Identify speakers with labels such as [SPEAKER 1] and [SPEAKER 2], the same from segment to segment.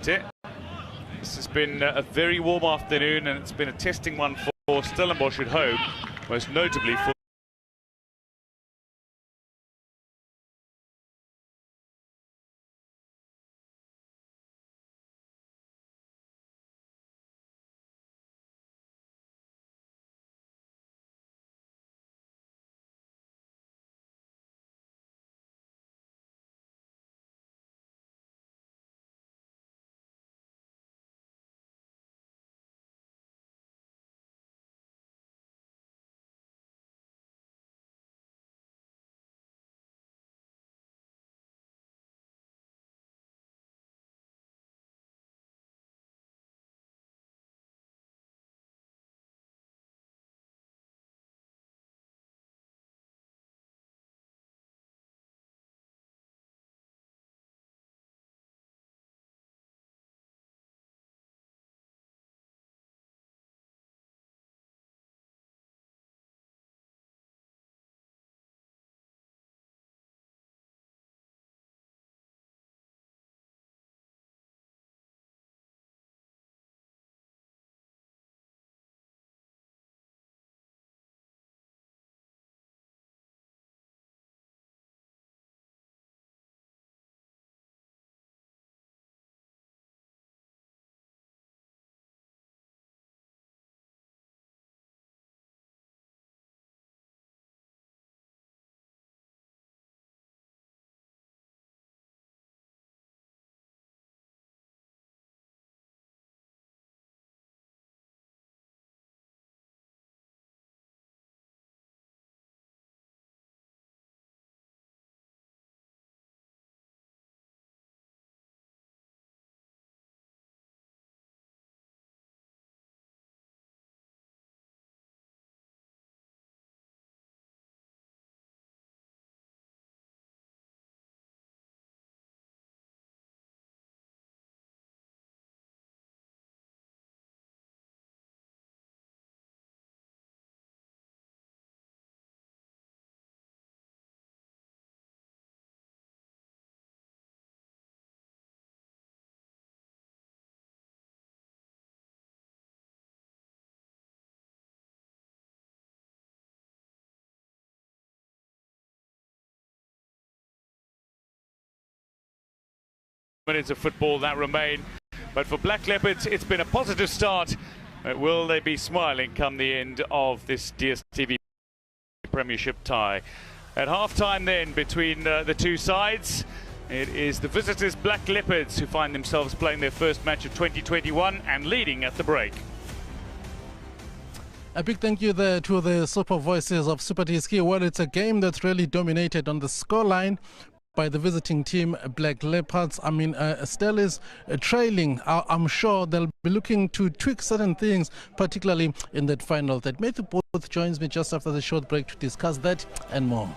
[SPEAKER 1] appreciate it. This has been a very warm afternoon, and it's been a testing one for Stellenbosch at home, most notably for minutes of football that remain. But for Black Leopards, it's been a positive start. Will they be smiling come the end of this Dstv Premiership tie? At half-time then, between the two sides, it is the visitors Black Leopards who find themselves playing their first match of 2021 and leading at the break.
[SPEAKER 2] A big thank you there to the super voices of Super DSK. Well, it's a game that's really dominated on the scoreline by the visiting team, Black Leopards. I mean, Stell is trailing. I'm sure they'll be looking to tweak certain things, particularly in that final. That Matthew Booth joins me just after the short break to discuss that and more.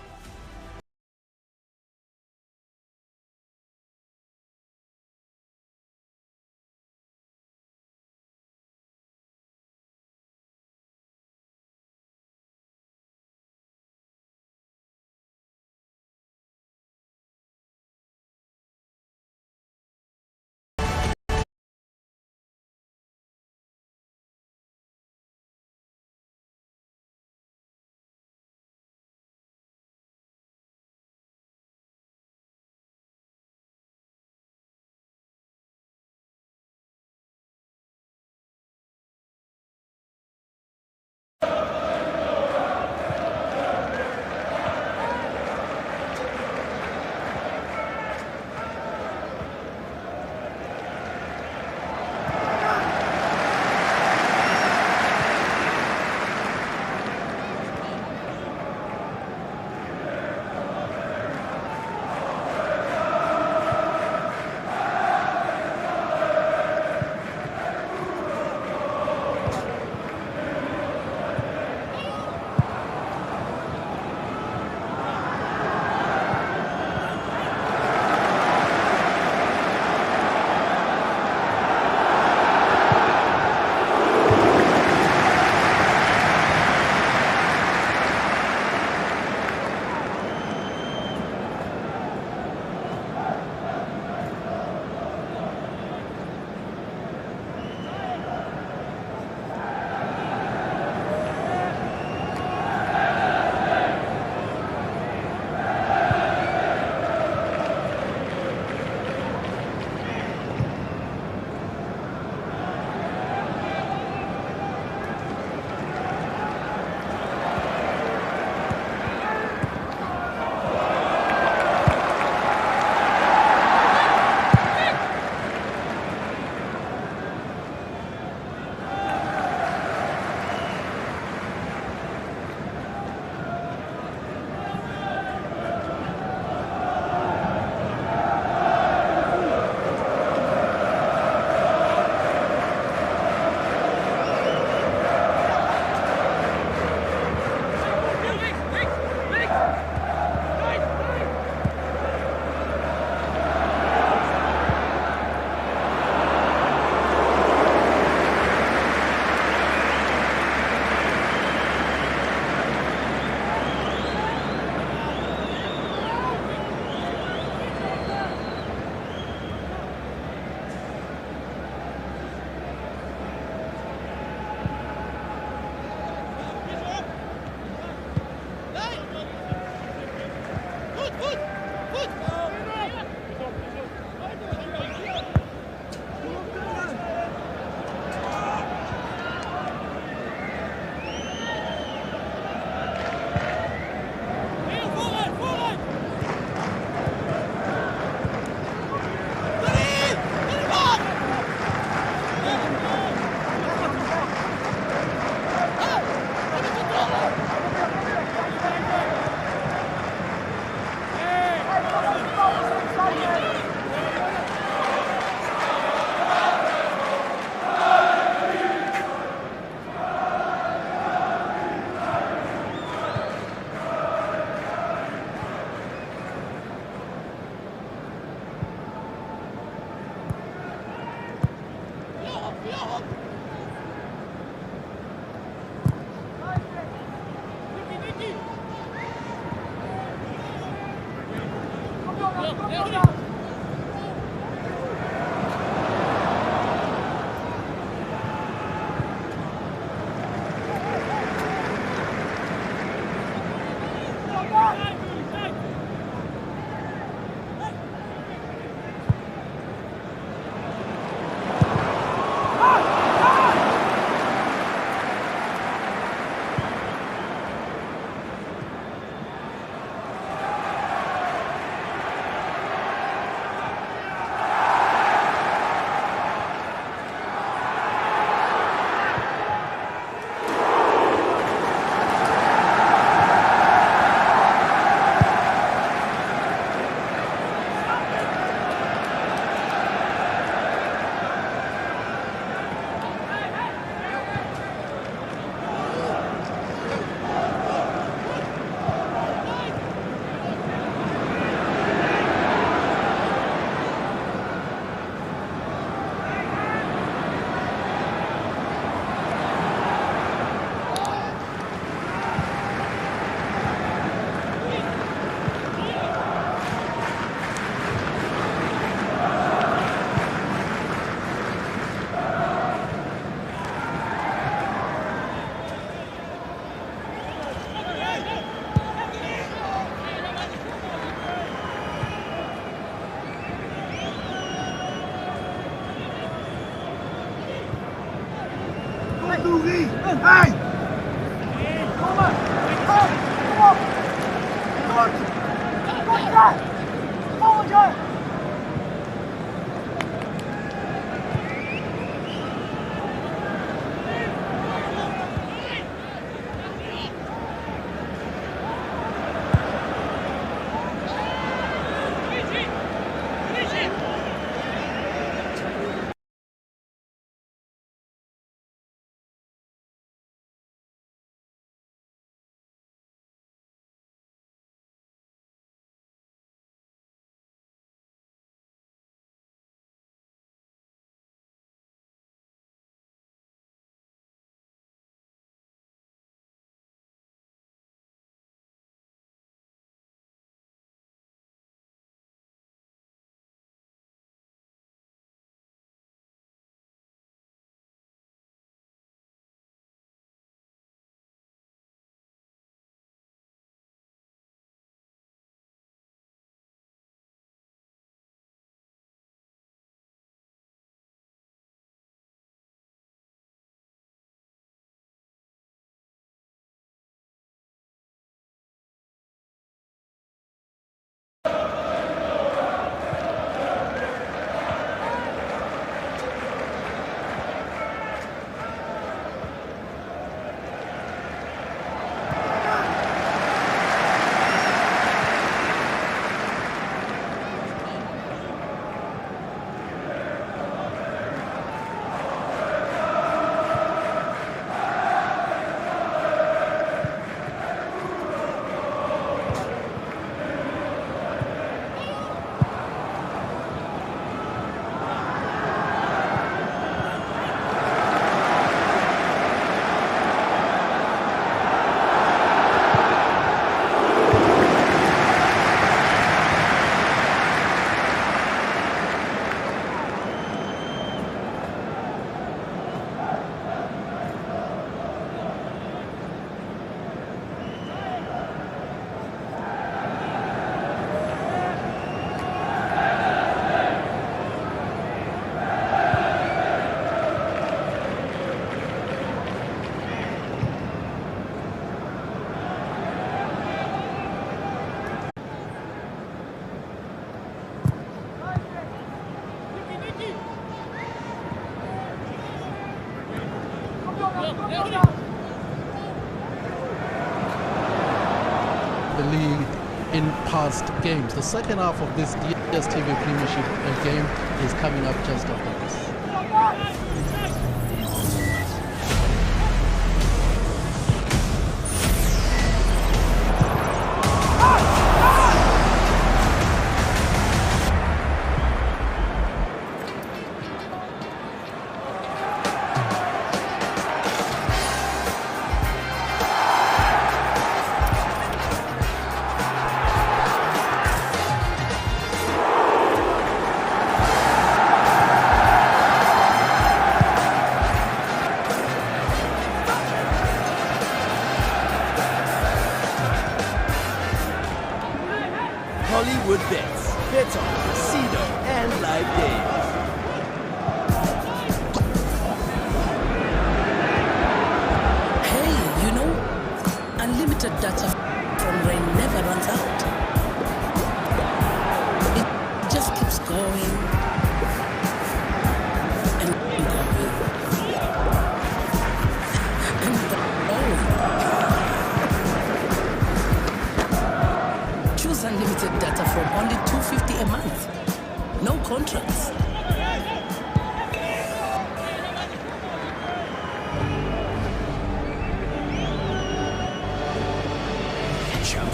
[SPEAKER 2] The league in past games. The second half of this Dstv Premiership game is coming up just after this.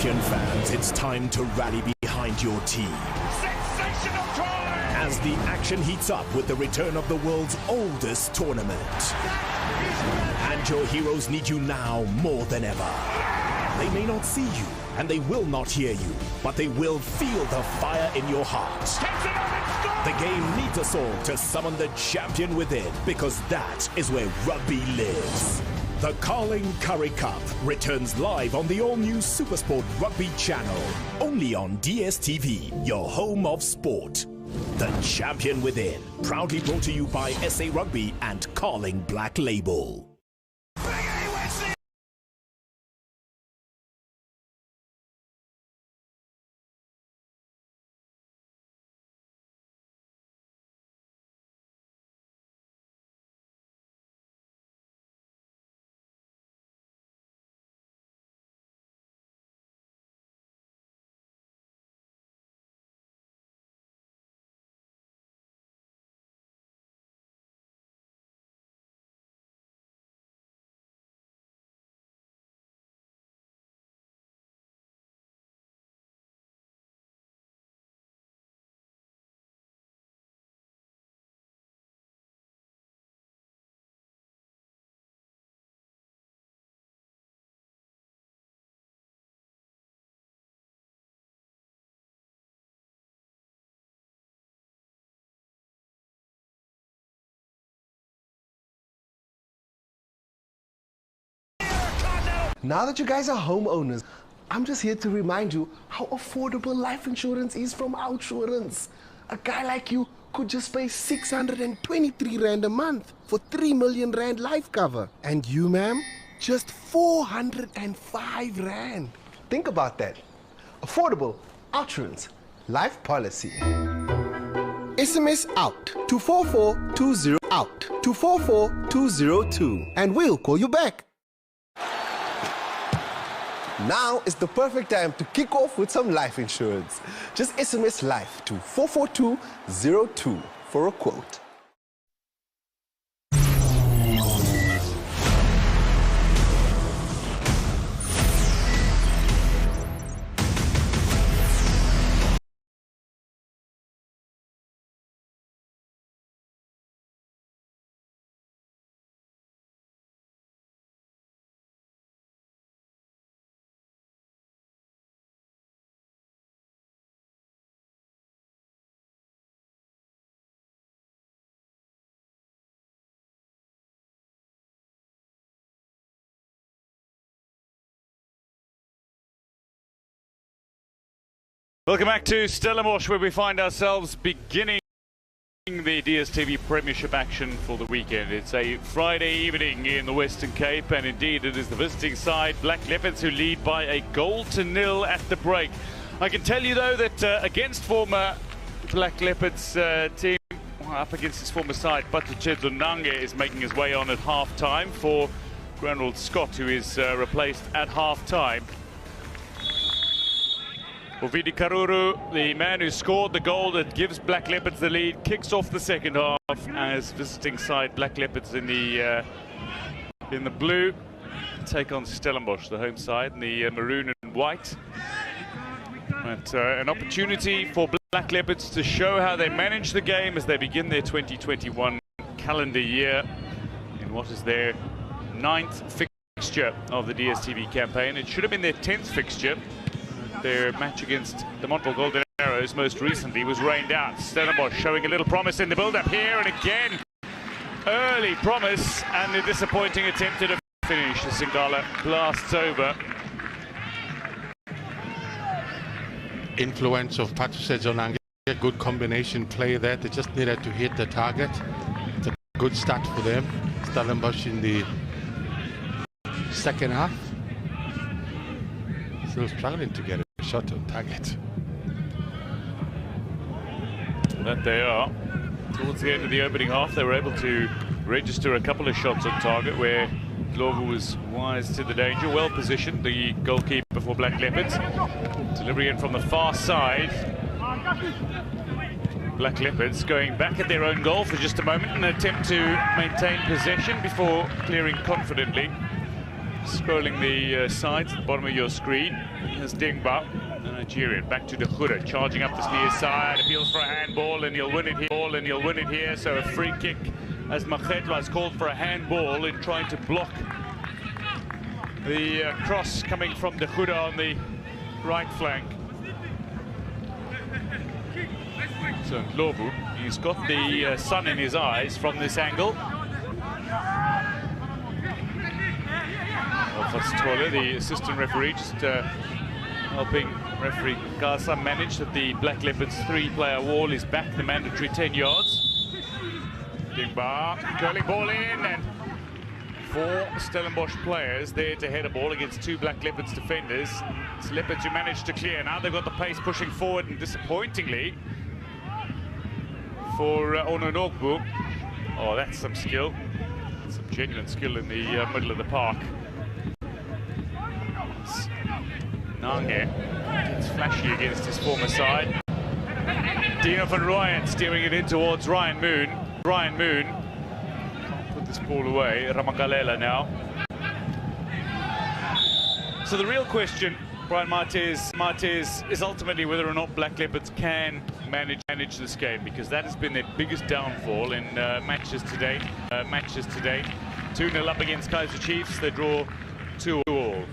[SPEAKER 3] champion fans, it's time to rally behind your team.
[SPEAKER 4] Sensational try!
[SPEAKER 3] As the action heats up with the return of the world's oldest tournament. And your heroes need you now more than ever. They may not see you, and they will not hear you, but they will feel the fire in your heart. The game needs us all to summon the champion within, because that is where rugby lives. The Carling Currie Cup returns live on the all-new Supersport Rugby channel, only on DStv, your home of sport. The champion within, proudly brought to you by SA Rugby and Carling Black Label.
[SPEAKER 5] Now that you guys are homeowners, I'm just here to remind you how affordable life insurance is from Outsurance. A guy like you could just pay 623 Rand a month for 3 million Rand life cover. And you, ma'am, just 405 Rand. Think about that. Affordable Outsurance life policy. SMS out to 4420 out to 44202 and we'll call you back. Now is the perfect time to kick off with some life insurance. Just SMS life to 44202 for a quote.
[SPEAKER 1] Welcome back to Stellenbosch, where we find ourselves beginning the DStv Premiership action for the weekend. It's a Friday evening in the Western Cape, and indeed it is the visiting side, Black Leopards, who lead by a 0 at the break. I can tell you, though, that against former Black Leopards team, up against his former side, Patuchedzo Nange is making his way on at half-time for Granwald Scott, who is replaced at half-time. Ovidi Karuru, the man who scored the goal that gives Black Leopards the lead, kicks off the second half as visiting side Black Leopards in the blue take on Stellenbosch, the home side, in the maroon and white. But an opportunity for Black Leopards to show how they manage the game as they begin their 2021 calendar year in what is their 9th fixture of the DStv campaign. It should have been their 10th fixture. Their match against the Montville Golden Arrows most recently was rained out. Stellenbosch showing a little promise in the build-up here, and again, early promise and a disappointing attempt at a finish. The Singala blasts over.
[SPEAKER 6] Influence of Patuchedzo Nange, a good combination play there. They just needed to hit the target. It's a good start for them. Stellenbosch in the second half. Still struggling to get a shot on target.
[SPEAKER 1] That they are. Towards the end of the opening half, they were able to register a couple of shots on target where Glover was wise to the danger. Well positioned, the goalkeeper for Black Leopards. Delivery in from the far side. Black Leopards going back at their own goal for just a moment, an attempt to maintain possession before clearing confidently. scrolling the sides at the bottom of your screen. Here's Dingba, the Nigerian, back to Dakura, charging up the near side, appeals for a handball, and he'll win it here. So a free kick, as Makhetwa has called for a handball in trying to block the cross coming from Dakura on the right flank. So Ndlovu, he's got the sun in his eyes from this angle. Fatstola, the assistant referee, just helping referee Gaza manage that the Black Leopards 3-player wall is back the mandatory 10 yards. Dingba, curling ball in, and 4 Stellenbosch players there to head a ball against 2 Black Leopards defenders. It's Leopards who managed to clear. Now they've got the pace pushing forward, and disappointingly for Ononogbu. Oh, that's some skill. Some genuine skill in the middle of the park. Nange gets flashy against his former side. Dino van Rooyen steering it in towards Ryan Moon. Can't put this ball away. Ramagalela now. So the real question, Brian Martez, is ultimately whether or not Black Leopards can manage this game, because that has been their biggest downfall in matches today. 2-0 up against Kaizer Chiefs, they draw 2-2.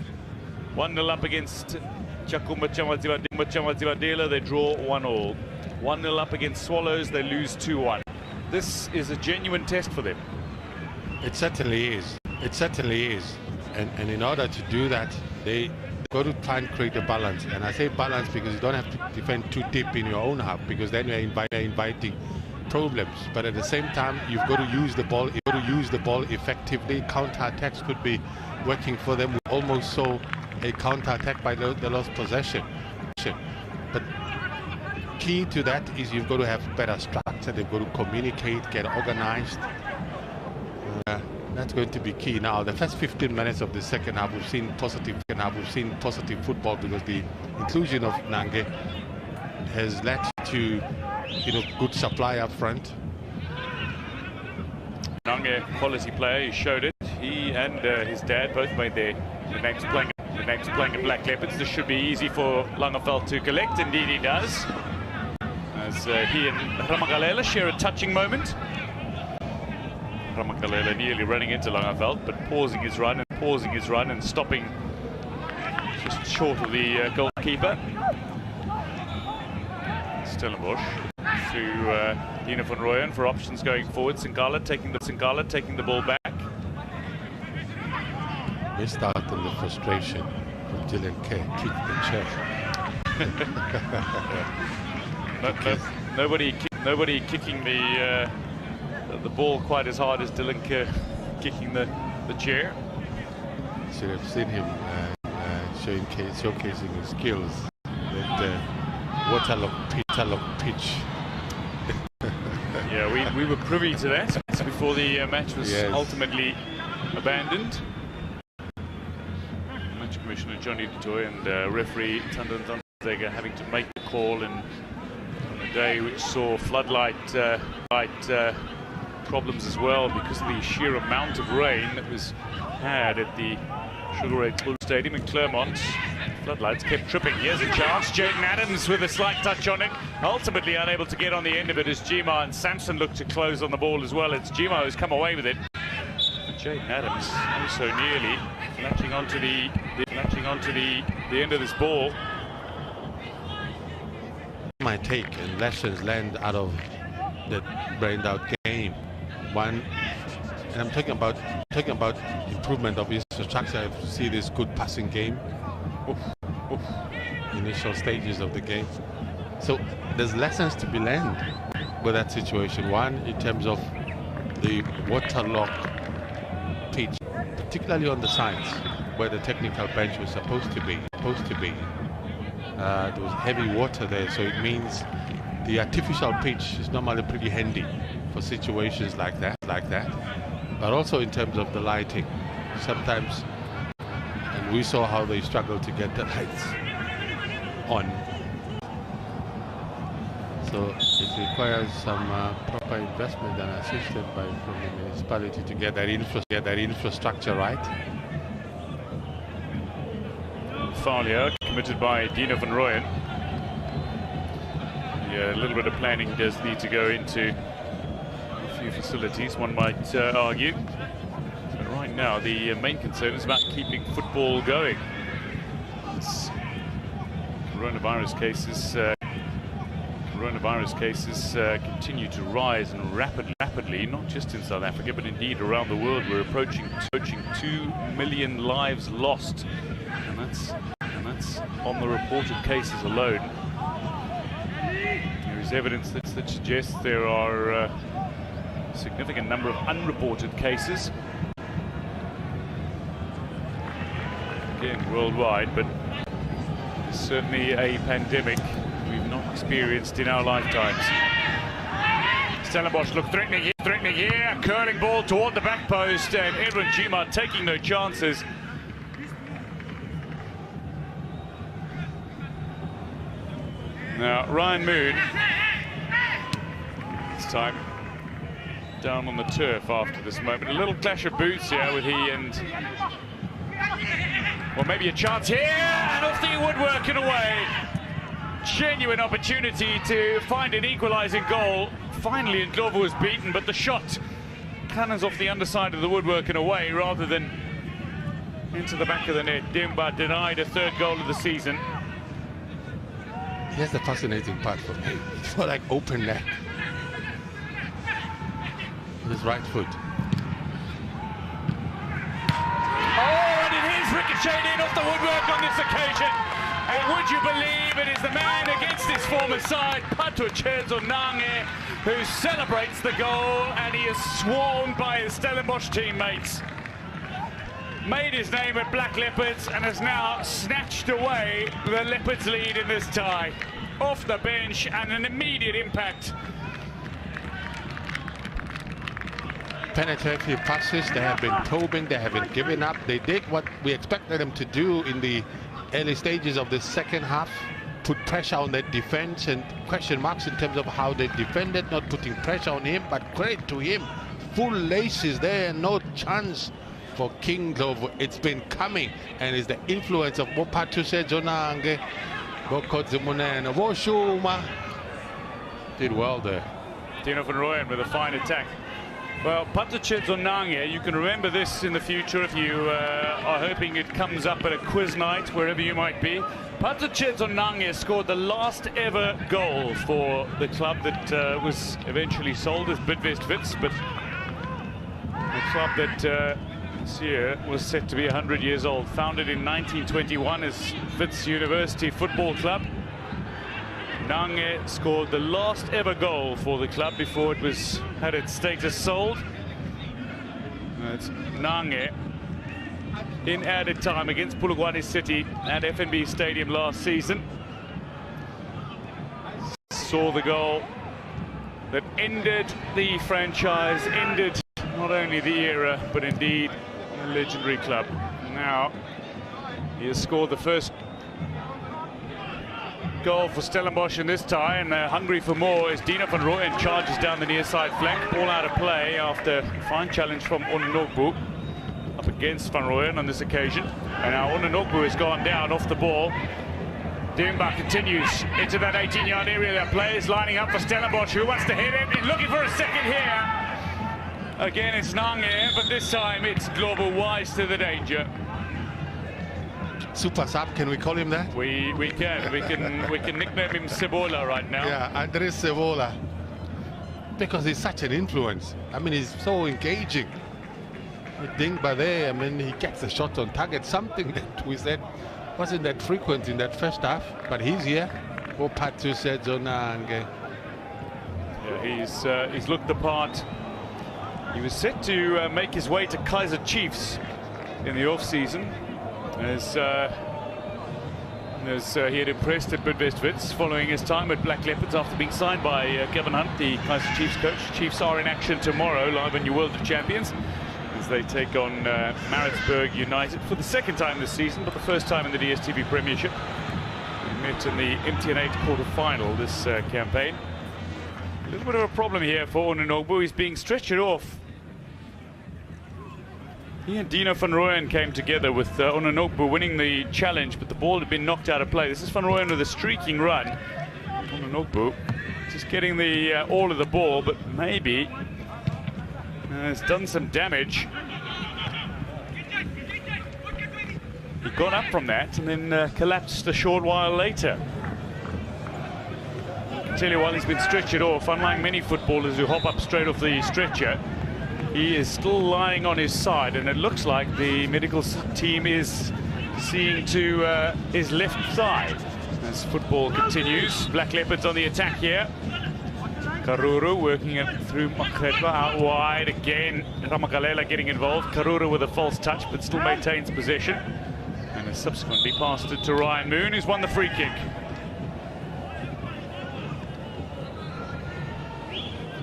[SPEAKER 1] 1-0 up against Chakumba Chamativadela, they draw 1-1. 1-0 up against Swallows, they lose 2-1. This is a genuine test for them.
[SPEAKER 6] It certainly is. And in order to do that, they got to try and create a balance. And I say balance because you don't have to defend too deep in your own half, because then you're inviting problems. But at the same time, you've got to use the ball. You've got to use the ball effectively. Counter-attacks could be working for them. We almost saw a counter-attack by the lost possession. But key to that is you've got to have better structure. They've got to communicate, get organized. That's going to be key. Now, the first 15 minutes of the second half, we've seen positive football, because the inclusion of Nange has led to, good supply up front.
[SPEAKER 1] Nange, quality player, he showed it. He and his dad both made the names playing at Black Leopards. This should be easy for Langeveld to collect. Indeed he does, as he and Ramagalela share a touching moment. Ramagalela nearly running into Langeveld, but pausing his run and stopping just short of the goalkeeper. Stellenbosch to Dino van Rooyen for options going forward. Singala taking the ball back.
[SPEAKER 6] Missed out on the frustration from Dylan Kerr, kicked the chair. Nobody kicking the ball quite as hard as Dylan Kerr kicking the chair. Should have seen him showcasing his skills. That waterlogged pitch.
[SPEAKER 1] Yeah, we were privy to that before the match was ultimately abandoned. Match Commissioner Johnny Dutoy and referee Tandon Danzega having to make the call on a day which saw floodlight problems as well, because of the sheer amount of rain that was had at the Sugar Ray Club Stadium in Clermont. Floodlights kept tripping. Here's a chance. Jaden Adams with a slight touch on it. Ultimately unable to get on the end of it as Jima and Samson look to close on the ball as well. It's Jima who's come away with it. But Jaden Adams also nearly latching onto the end of this ball.
[SPEAKER 6] My take and lessons learned out of the brained out game. One, and I'm talking about improvement of infrastructure. I see this good passing game. Initial stages of the game. So there's lessons to be learned with that situation. One, in terms of the waterlogged pitch, particularly on the sides where the technical bench was supposed to be. There was heavy water there, so it means the artificial pitch is normally pretty handy for situations like that. But also in terms of the lighting, sometimes, and we saw how they struggled to get the lights on. So it requires some proper investment and assistance from the municipality to get that infrastructure right.
[SPEAKER 1] foul here, committed by Dino van Rooyen. Yeah, a little bit of planning does need to go into a few facilities, one might argue. But right now, the main concern is about keeping football going. It's coronavirus cases continue to rise and rapidly, not just in South Africa, but indeed around the world. We're approaching 2 million lives lost, and that's on the reported cases alone. There is evidence that suggests there are a significant number of unreported cases, again worldwide, but it's certainly a pandemic we've not experienced in our lifetimes. Stellenbosch look threatening here, curling ball toward the back post, and Edwin Chima taking no chances. Now Ryan Moon, this time down on the turf after this moment. A little clash of boots here with he and, well, maybe a chance here, and off the woodwork and away. Genuine opportunity to find an equalising goal. Finally, Ndlovu was beaten, but the shot cannons off the underside of the woodwork and away rather than into the back of the net. Dimba denied a third goal of the season.
[SPEAKER 6] Here's the fascinating part for me. It's more like open net. His right foot.
[SPEAKER 1] Oh, and it is ricocheted in off the woodwork on this occasion. And would you believe it is the man against his former side, Patuchezo Nange, who celebrates the goal, and he is swarmed by his Stellenbosch teammates. Made his name at Black Leopards and has now snatched away the Leopards' lead in this tie. Off the bench and an immediate impact.
[SPEAKER 6] Penetrative passes, they have been probing, they haven't given up. They did what we expected them to do in the early stages of the second half, put pressure on their defense, and question marks in terms of how they defended, not putting pressure on him, but credit to him. Full laces there, no chance for King Ndlovu. It's been coming, and it's the influence of Patuchezo Nange, Bokodzimunene, Woshuma. Did well there.
[SPEAKER 1] Dino van Rooyen with a fine attack. Well, Patuchezo Nange, you can remember this in the future if you are hoping it comes up at a quiz night, wherever you might be. Patuchezo Nange scored the last ever goal for the club that was eventually sold as Bidvest Wits, but the club that this year was set to be 100 years old. Founded in 1921 as Wits University Football Club. Nange scored the last ever goal for the club before it had its status sold. It's Nange in added time against Polokwane City at FNB Stadium last season. Saw the goal that ended the franchise, ended not only the era, but indeed a legendary club. Now he has scored the first goal for Stellenbosch in this tie, and they're hungry for more as Dino van Rooyen charges down the near side flank. Ball out of play after a fine challenge from Ononogbu up against van Rooyen on this occasion. And now Ononogbu has gone down off the ball. Dimba continues into that 18-yard area. That play is lining up for Stellenbosch, who wants to hit it. He's looking for a second here. Again, it's Nange, but this time it's Ndlovu wise to the danger.
[SPEAKER 6] Super sub, can we call him that?
[SPEAKER 1] We can nickname him Cebola right now.
[SPEAKER 6] Yeah, Andres Cebola. Because he's such an influence. I mean, he's so engaging. Dimba there, I mean, he gets a shot on target, something that we said wasn't that frequent in that first half, but he's here. Patuchezo Nange.
[SPEAKER 1] Yeah, he's looked the part. He was set to make his way to Kaizer Chiefs in the off-season, as he had impressed at Bidvest Wits following his time at Black Leopards after being signed by Kevin Hunt, the Kaizer Chiefs coach. Chiefs are in action tomorrow, live on your World of Champions, as they take on Maritzburg United for the second time this season, but the first time in the Dstv Premiership. They met in the MTN 8 quarter-final this campaign. A little bit of a problem here for Ononogbu. He's being stretched off He and Dino van Rooyen came together with Ononogbu winning the challenge, but the ball had been knocked out of play. This is van Rooyen with a streaking run. Ononogbu just getting the all of the ball, but maybe has done some damage. He got up from that and then collapsed a short while later. I can tell you, while he's been stretchered off, unlike many footballers who hop up straight off the stretcher, he is still lying on his side, and it looks like the medical team is seeing to his left thigh. As football continues, Black Leopards on the attack here. Karuru working it through Makretwa out wide again. Ramakalela getting involved. Karuru with a false touch, but still maintains possession. And has subsequently passed it to Ryan Moon, who's won the free kick.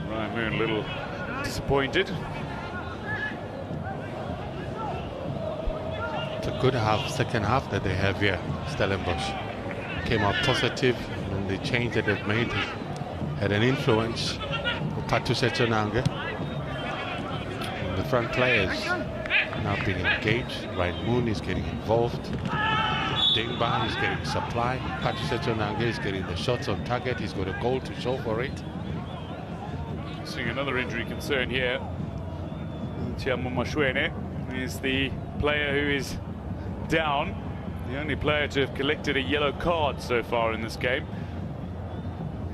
[SPEAKER 1] Ryan Moon a little disappointed.
[SPEAKER 6] It's a good second half that they have here. Stellenbosch came out positive, and the change that they've made had an influence. Patusetonanga, the front players now being engaged. Ryan Moon is getting involved. Dingba is getting supply. Patusetonanga is getting the shots on target. He's got a goal to show for it.
[SPEAKER 1] Seeing another injury concern here. Tiamo Mashwene is the player who is down. The only player to have collected a yellow card so far in this game.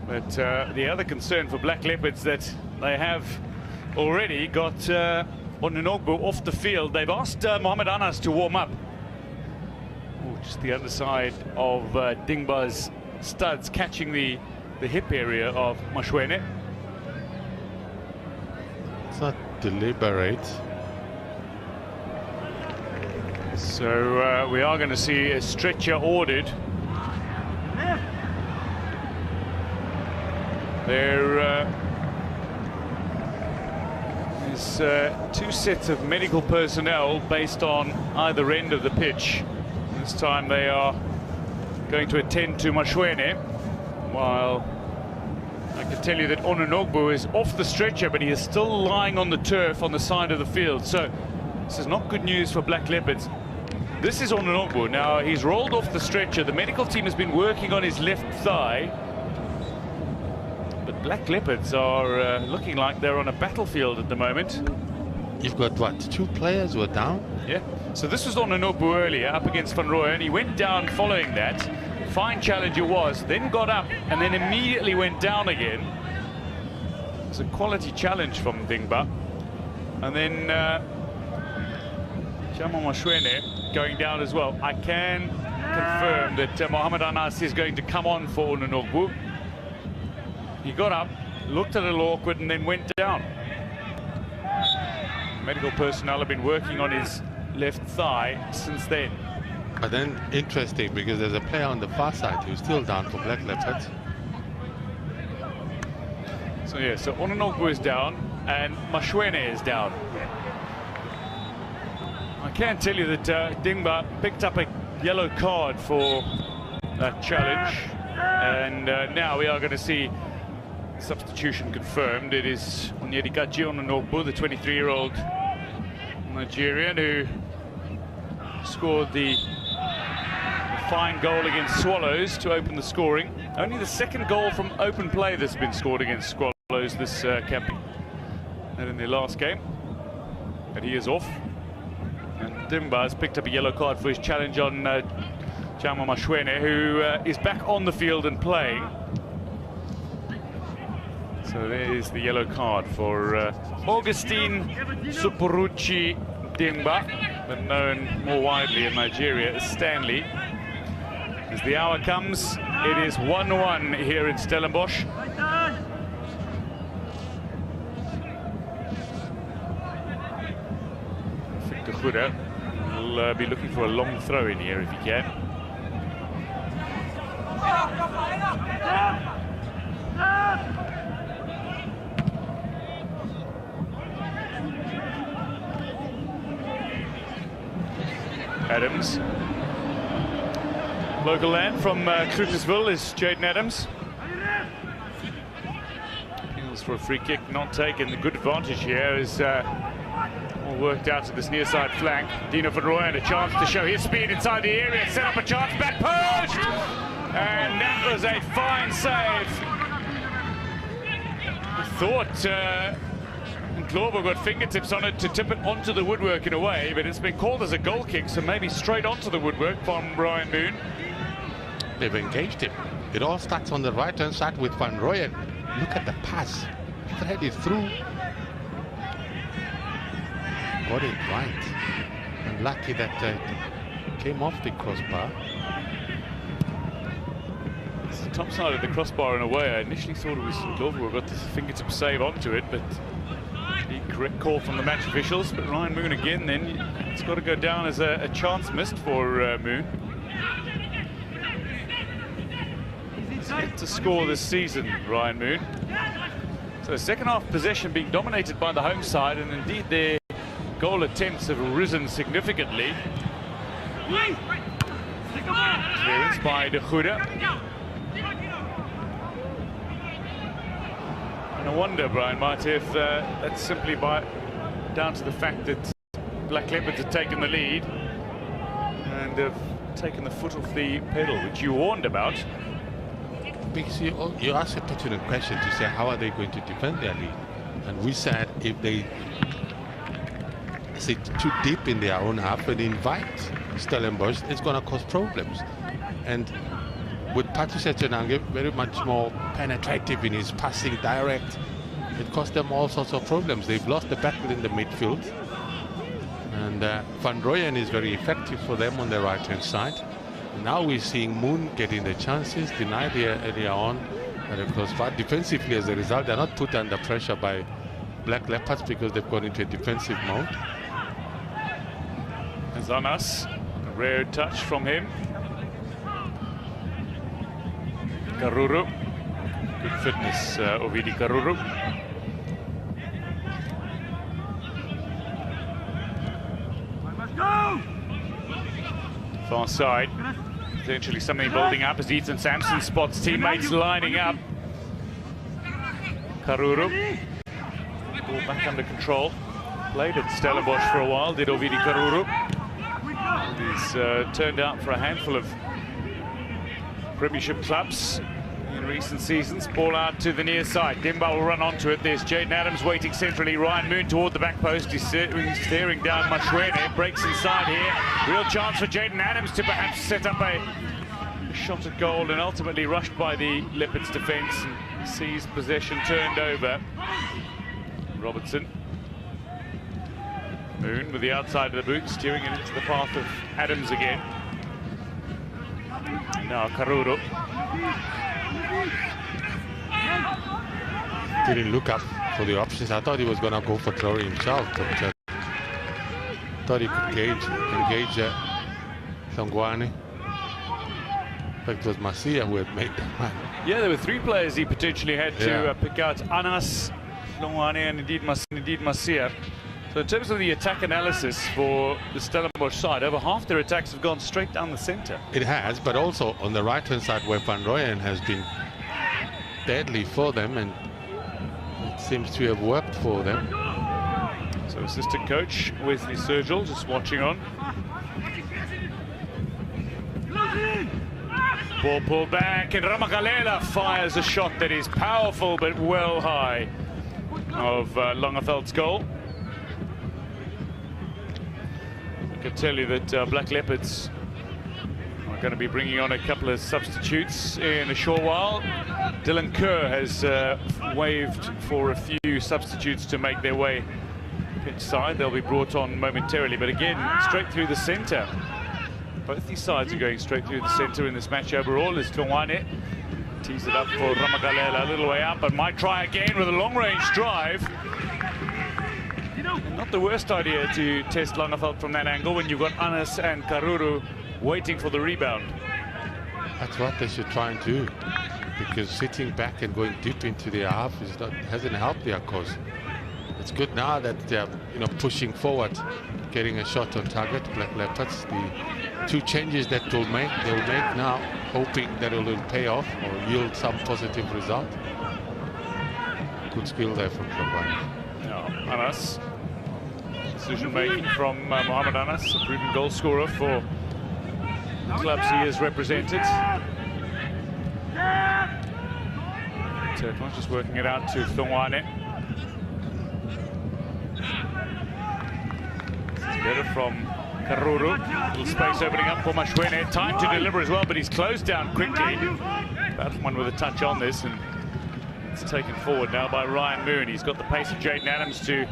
[SPEAKER 1] But the other concern for Black Leopards that they have already got Ononogbu off the field. They've asked Mohamed Anas to warm up. Ooh, just the underside of Dingba's studs catching the hip area of Mashwene.
[SPEAKER 6] It's not deliberate.
[SPEAKER 1] So we are going to see a stretcher ordered. There is two sets of medical personnel based on either end of the pitch. This time they are going to attend to Mashwene, while I can tell you that Ononogbu is off the stretcher, but he is still lying on the turf on the side of the field. So this is not good news for Black Leopards. This is Ononogbu. Now he's rolled off the stretcher. The medical team has been working on his left thigh. But Black Leopards are looking like they're on a battlefield at the moment.
[SPEAKER 6] You've got, what, two players who are down?
[SPEAKER 1] Yeah. So this was Ononogbu earlier, up against Van Rooyen. He went down following that. Fine challenge it was, then got up, and then immediately went down again. It's a quality challenge from Dingba. And then Tiamo Mashwene going down as well. I can confirm that Mohamed Anas is going to come on for Ononogbu. He got up, looked a little awkward, and then went down. Medical personnel have been working on his left thigh since then.
[SPEAKER 6] But then, interesting, because there's a player on the far side who's still down for Black Leopards.
[SPEAKER 1] So yeah, so Ononogbu is down, and Mashwene is down. I can tell you that Dingba picked up a yellow card for that challenge, and now we are going to see substitution confirmed. It is Onyedikachi Ononogbu, the 23-year-old Nigerian who scored the fine goal against Swallows to open the scoring. Only the second goal from open play that's been scored against Swallows this campaign. And in their last game. But he is off. And Dingba has picked up a yellow card for his challenge on Tiamo Mashwene, who is back on the field and playing. So there is the yellow card for Augustine Supuruchi Dingba, but known more widely in Nigeria as Stanley. As the hour comes, it is 1-1 here in Stellenbosch. Victor Khuda will be looking for a long throw in here if he can. Adams. Local land from Krugersville is Jaden Adams. Appeals for a free kick, not taken. The good advantage here is All worked out to this near side flank. Dino van Rooyen a chance to show his speed inside the area, set up a chance, back post! And that was a fine save. I thought Glover got fingertips on it to tip it onto the woodwork in a way, but it's been called as a goal kick, so maybe straight onto the woodwork from Ryan Moon.
[SPEAKER 6] They've engaged him. It all starts on the right-hand side with Van Rooyen. Look at the pass. Thread it through. Got it right. And lucky that came off the crossbar.
[SPEAKER 1] It's the top side of the crossbar in a way. I initially thought it was Glover who got the fingertip save onto it, but the correct call from the match officials. But Ryan Moon again, then it's got to go down as a chance missed for Moon. He's yet to score this season, Ryan Moon. So second half possession being dominated by the home side, and indeed their goal attempts have risen significantly. Clearance by De Goede. And I wonder, Brian, if that's simply down to the fact that Black Leopards have taken the lead and have taken the foot off the pedal, which you warned about.
[SPEAKER 6] Because you asked a pertinent question to say how are they going to defend their lead, and we said if they sit too deep in their own half and invite Stellenbosch, it's going to cause problems. And with Patricia Chenange very much more penetrative in his passing, direct, it cost them all sorts of problems. They've lost the battle in the midfield, and Van Rooyen is very effective for them on the right hand side. Now we're seeing Moon getting the chances, denied here earlier on at a crossbar. Defensively, as a result, they're not put under pressure by Black Leopards because they've gone into a defensive mode.
[SPEAKER 1] Zanas, a rare touch from him. Karuru, good fitness, Ovidi Karuru. Far side. Potentially something building up as Ethan Sampson spots teammates lining up. Karuru. Ball back under control. Played at Stellenbosch for a while, did Ovidi Karuru. He's turned out for a handful of Premiership clubs in recent seasons. Ball out to the near side. Dimba will run onto it. There's Jaden Adams waiting centrally. Ryan Moon toward the back post. He's staring down Mashwene. Breaks inside here. Real chance for Jaden Adams to perhaps set up a shot at goal, and ultimately rushed by the Leopards defence and sees possession turned over. Robertson. Moon with the outside of the boot, steering it into the path of Adams again. Now Karuru.
[SPEAKER 6] Didn't look up for the options. I thought he was going to go for Traore himself, but thought he could engage Hlongwane. In fact, it was Masia who had made that man.
[SPEAKER 1] Yeah, there were three players he potentially had to pick out: Anas, Hlongwane, and indeed Masia. So in terms of the attack analysis for the Stellenbosch side, over half their attacks have gone straight down the centre.
[SPEAKER 6] It has, but also on the right-hand side where Van Rooyen has been deadly for them, and it seems to have worked for them.
[SPEAKER 1] So assistant coach Wesley Sergel just watching on. Ball pulled back, and Ramagalela fires a shot that is powerful but well high of Langeveld's goal. I can tell you that Black Leopards are going to be bringing on a couple of substitutes in a short while. Dylan Kerr has waved for a few substitutes to make their way pitch side. They'll be brought on momentarily, but again, straight through the centre. Both these sides are going straight through the centre in this match overall. As Hlongwane tees it up for Ramagalela a little way up, but might try again with a long-range drive. Not the worst idea to test Langeveld from that angle when you've got Anas and Karuru waiting for the rebound.
[SPEAKER 6] That's what they should try and do, because sitting back and going deep into their half hasn't helped their cause. It's good now that they're pushing forward, getting a shot on target. Black Leopards, the two changes that they'll make now, hoping that it will pay off or yield some positive result. Good skill there from Hlongwane.
[SPEAKER 1] Now Anas decision-making from Mohamed Anas, a proven goal scorer for the clubs he has represented. Turtle just working it out to Thongwane. Better from Karuru. Little space opening up for Mashwene. Time to deliver as well, but he's closed down quickly. Batsman with a touch on this, and it's taken forward now by Ryan Moon. He's got the pace of Jaden Adams to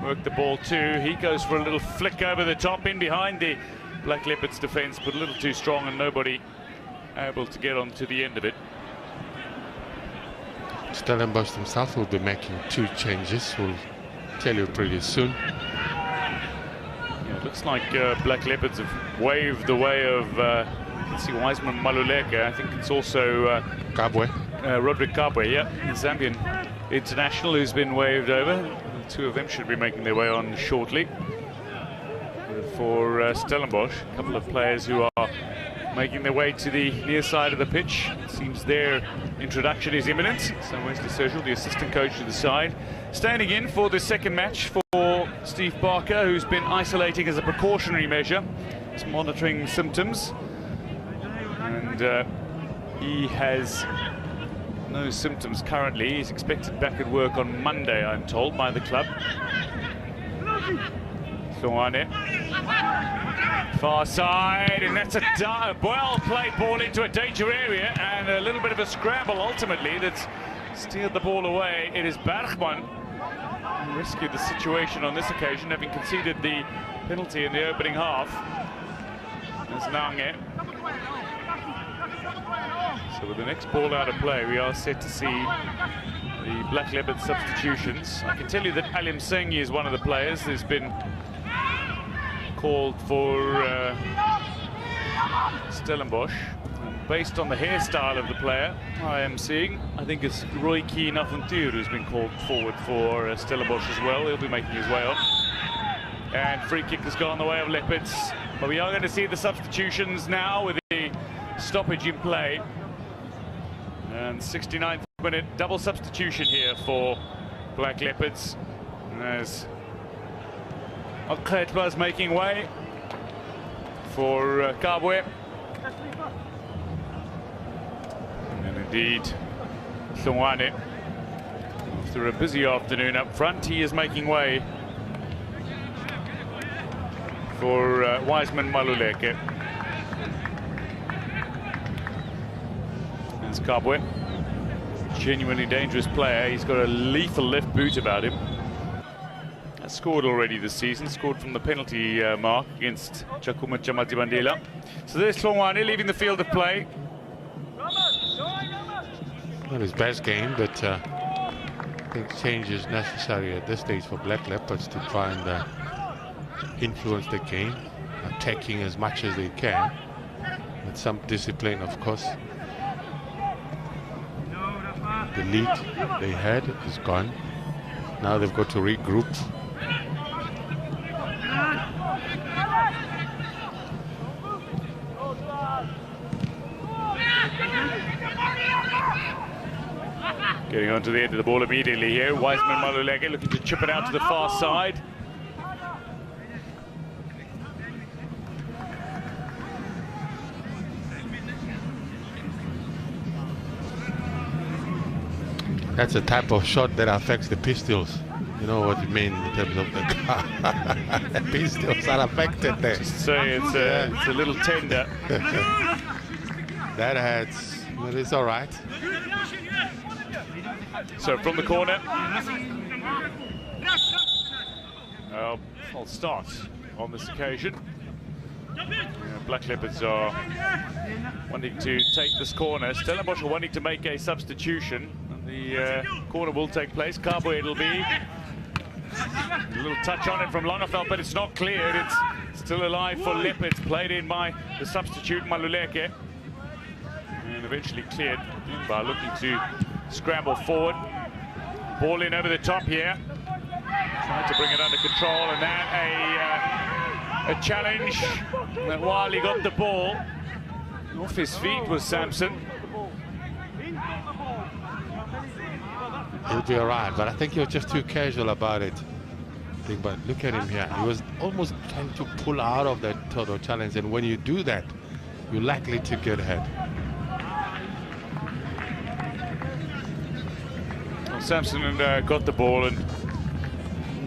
[SPEAKER 1] work the ball too. He goes for a little flick over the top in behind the Black Leopards defence, but a little too strong and nobody able to get on to the end of it.
[SPEAKER 6] Stellenbosch themselves will be making 2 changes. We'll tell you pretty soon.
[SPEAKER 1] Yeah, it looks like Black Leopards have waved the way of let's see, Wiseman Maluleke. I think it's also
[SPEAKER 6] Kabwe.
[SPEAKER 1] Roderick Kabwe, yeah, the Zambian international who's been waved over. The 2 of them should be making their way on shortly. For Stellenbosch, a couple of players who are making their way to the near side of the pitch. It seems their introduction is imminent. So Wesley Sergel, the assistant coach to the side, standing in for the second match for Steve Barker, who's been isolating as a precautionary measure. He's monitoring symptoms, and he has no symptoms currently. He's expected back at work on Monday, I'm told, by the club. Thongwane, far side, and that's a well-played ball into a danger area, and a little bit of a scramble ultimately that's steered the ball away. It is Bergman who rescued the situation on this occasion, having conceded the penalty in the opening half. There's Nange. So with the next ball out of play, we are set to see the Black Leopard substitutions. I can tell you that Alim Sengi is one of the players who's been called for Stellenbosch. And based on the hairstyle of the player I am seeing, I think it's Roy Keane Aventure who's been called forward for Stellenbosch as well. He'll be making his way up. And free kick has gone the way of Leopards. But we are going to see the substitutions now with the stoppage in play. And 69th minute double substitution here for Black Leopards. As Okretwa's making way for Kabwe. And indeed, Thongwane, after a busy afternoon up front, he is making way for Wiseman Maluleke. There's Kabwe, genuinely dangerous player. He's got a lethal left boot about him. Scored already this season, scored from the penalty mark against Chakuma Chamatibandela. So there's Thongwane leaving the field of play.
[SPEAKER 6] Not his best game, but I think change is necessary at this stage for Black Leopards to try and influence the game, attacking as much as they can, with some discipline, of course. The lead they had is gone. Now they've got to regroup.
[SPEAKER 1] Getting onto the end of the ball immediately here. Wiseman Maluleke looking to chip it out to the far side.
[SPEAKER 6] That's a type of shot that affects the pistols. You know what you mean in terms of the car. The pistols are affected there.
[SPEAKER 1] Just say it's a little tender.
[SPEAKER 6] That hurts, but it's all right.
[SPEAKER 1] So from the corner, I'll start on this occasion. Black Leopards are wanting to take this corner. Stellenbosch are wanting to make a substitution. And the corner will take place. Kabwe it'll be. A little touch on it from Langeveld, but it's not cleared. It's still alive for Leopards. Played in by the substitute Maluleke. And eventually cleared by looking to scramble forward. Ball in over the top here. Trying to bring it under control, and that a challenge. And while he got the ball off his feet was Samson.
[SPEAKER 6] He'll be all right, but I think you're just too casual about it. thing, but look at him here. He was almost trying to pull out of that total challenge, and when you do that, you're likely to get hurt.
[SPEAKER 1] Well, Samson got the ball, and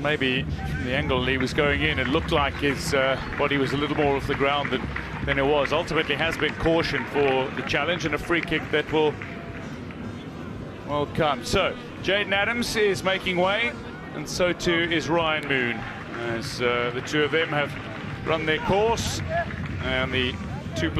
[SPEAKER 1] maybe from the angle he was going in, it looked like his body was a little more off the ground than it was. Ultimately has been cautioned for the challenge and a free kick that will come. So Jaden Adams is making way, and so too is Ryan Moon, as the two of them have run their course, and the two players